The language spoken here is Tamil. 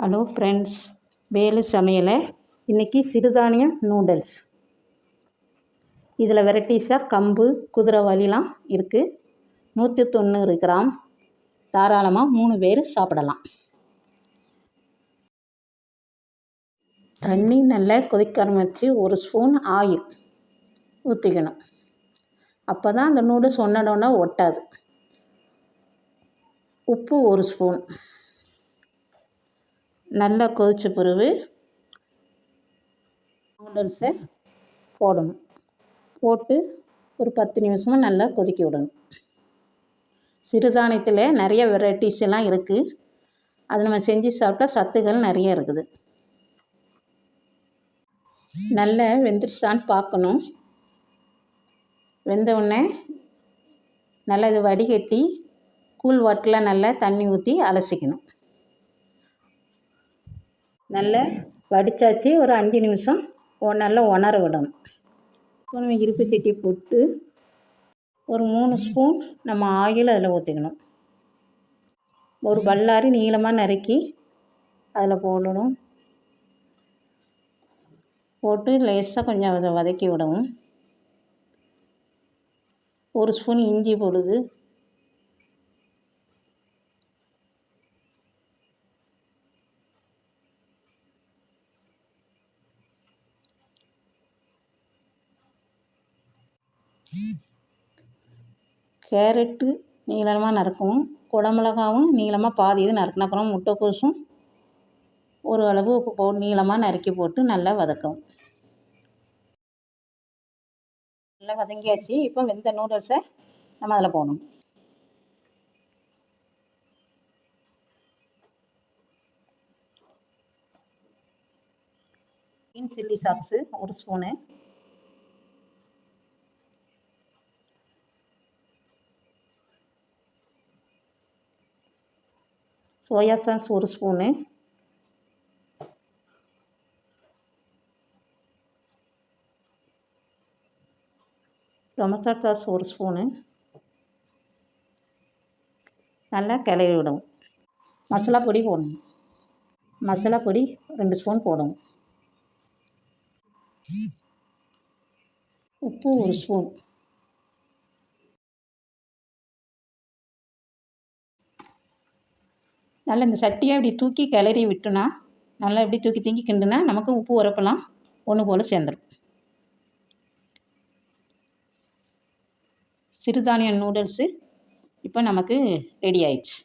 ஹலோ ஃப்ரெண்ட்ஸ், வேலு சமையலை இன்றைக்கி சிறுதானிய நூடுல்ஸ். இதில் வெரைட்டிஸாக கம்பு, குதிரைவாலிலாம் இருக்குது. 190 கிராம், தாராளமாக 3 பேர் சாப்பிடலாம். தண்ணி நல்லா கொதிக்க ஆரம்பிச்சு 1 ஸ்பூன் ஆயில் ஊற்றிக்கணும். அப்போ தான் அந்த நூடுல்ஸ் ஒன்றோட ஒட்டாது. உப்பு 1 ஸ்பூன். நல்லா கொதித்த பிறகு நூடுல்ஸை போடணும். போட்டு ஒரு 10 நிமிஷமாக நல்லா கொதிக்க விடணும். சிறுதானியத்தில் நிறைய வெரைட்டிஸ் எல்லாம் இருக்குது. அது நம்ம செஞ்சு சாப்பிட்டா சத்துக்கள் நிறைய இருக்குது. நல்லா வெந்துருச்சான்னு பார்க்கணும். வெந்த உடனே நல்லா இது வடிகட்டி கூழ் வாட்டில் நல்லா தண்ணி ஊற்றி அலசிக்கணும். நல்லா வடித்தாச்சு. ஒரு 5 நிமிஷம் நல்லா உணர விடணும். நம்ம இருப்பு சட்டி போட்டு ஒரு 3 ஸ்பூன் நம்ம ஆயில் அதில் ஊற்றிக்கணும். ஒரு பல்லாரி நீளமாக நறுக்கி அதில் போடணும். போட்டு லேசாக கொஞ்சம் அதை வதக்கி விடவும். 1 ஸ்பூன் இஞ்சி போடுது. கேரட்டு நீளமாக நறுக்கணும். குடமிளகாவும் நீளமாக பாதி இது நறுக்கணும். அப்புறம் முட்டைக்கோசும் ஒரு அளவு நீளமாக நறுக்கி போட்டு நல்லா வதக்கும். நல்லா வதங்கியாச்சு. இப்போ வெந்த நூடுல்ஸை நம்ம அதில் போடணும். Green chilli sauce 1 spoon. Soya sauce 1 spoon. Tomato sauce 1 spoon. நல்லா கிளறி விடும். மசாலா பொடி போடணும். மசாலா பொடி 2 ஸ்பூன் போடணும். உப்பு 1 ஸ்பூன். நல்லா இந்த சட்டியை இப்படி தூக்கி கிளறி விட்டுனா நல்லா இப்படி தூக்கி கிண்டுனா நமக்கு உப்பு உரப்பெல்லாம் ஒன்று போல் சேர்ந்துடும். சிறுதானிய நூடுல்ஸு இப்போ நமக்கு ரெடி ஆயிடுச்சு.